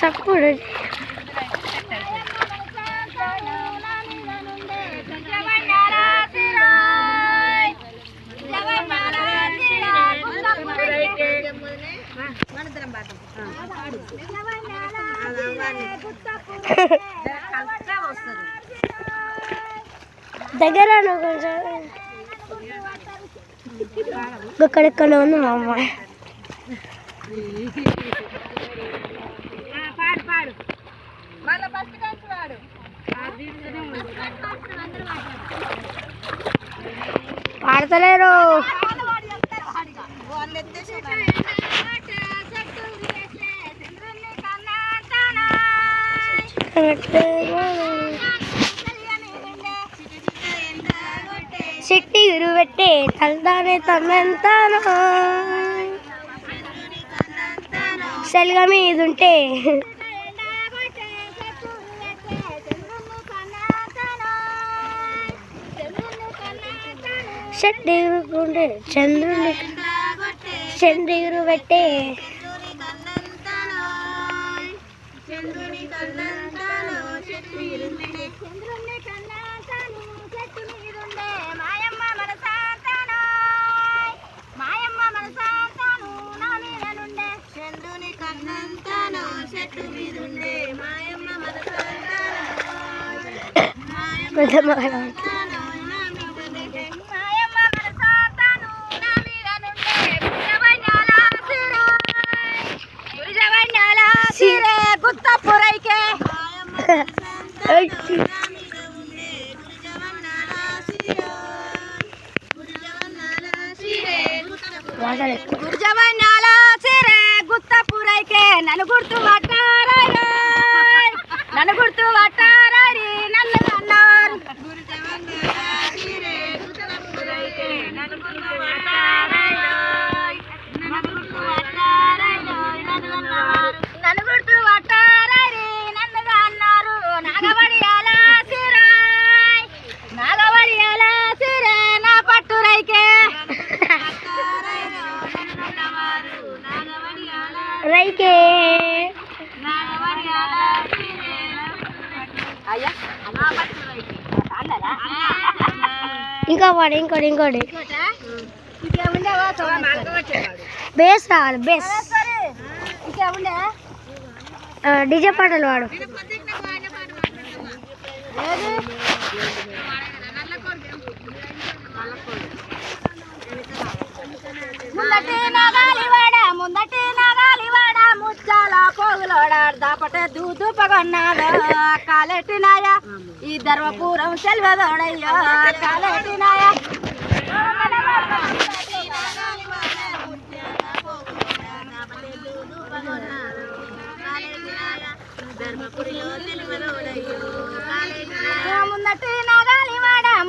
సప్పుడు దగ్గర కొంచెం ఇక్కడెక్కడ ఉంది మా అమ్మాయి. పాడతలేరు. చెట్టి గురువెట్టే తల్దానే తమ్మంతాను సెల్గా మీదుంటే చెట్టి గురుకుంటే చంద్రుని గురువెట్టే గుర్జవన్నాల సిరే గుత్త పురైకే నన్ను గుర్తు పట్టారాయి నన్ను గుర్తు పట్టారారి నన్ను అన్నారు నన్ను గుర్తు పట్టారారి నన్ను అన్నారు నాగవడియాల సిరాయ్ నాగవడియాల సిరే నా పట్టురైకే రైకే ఇంకా వాడు ఇంకోటి బేస్ రావాలి బేస్ డీజే పాటలు వాడు ముందటి నాగాలివాడ ముచ్చాల పోగులోడ దాపటే దూదు పగొన్నాడు కాలెట్టినాయ ఈ ధర్మపురం సెల్వదోడయ్యో కాలెట్టినాయ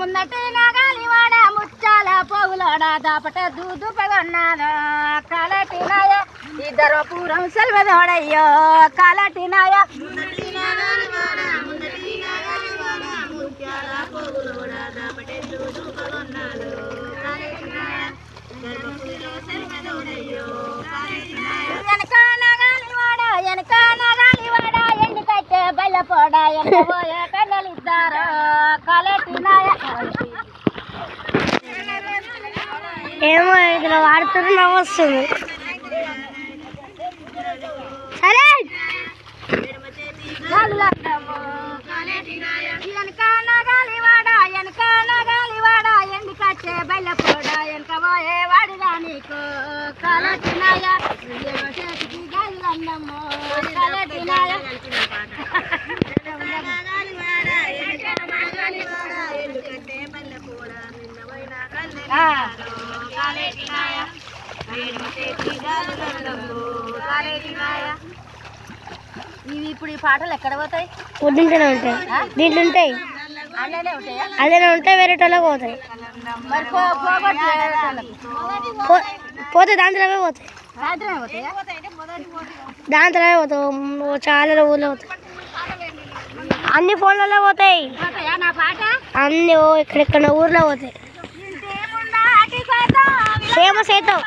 ముందటి నాగాలివాడ ముచ్చాల పోగులోడ దాపటే దూదు పగొన్నాడు కాలెట్టినాయ ఈ ధర్మపురం సెల్వదోడయ్యో కాలెట్టినాయ వెనక నాగాలివాడ ఎండు కట్టే బయలపోడ ఎండబోయే కళ్ళలిద్దారు కాలెట్టినాయ. ఏమో ఇట్లా వాడుతున్న వస్తుంది. సరే వెనక నాగాలివాడ ఎండు కట్టే బయలపోడ వెనక పోయే వాడిదా నీకు కాలెట్టినాయ చేతికి గాలిలన్నమ్మో కాలెట్టినాయ. ఇవి ఇప్పుడు ఈ పాటలు ఎక్కడ పోతాయి? దీంట్లోనే ఉంటాయి. దీంట్లో ఉంటాయి అదే ఉంటాయి వేరేటోళ్ళకి పోతాయి. పోతే దాంట్లోనే పోతాయి దాంట్లోనే పోతావు చాలా ఊళ్ళో పోతాయి. అన్ని ఫోన్లలో పోతాయి అన్ని ఎక్కడెక్కడ ఊర్లో పోతాయి. ఫేమస్ అవుతావు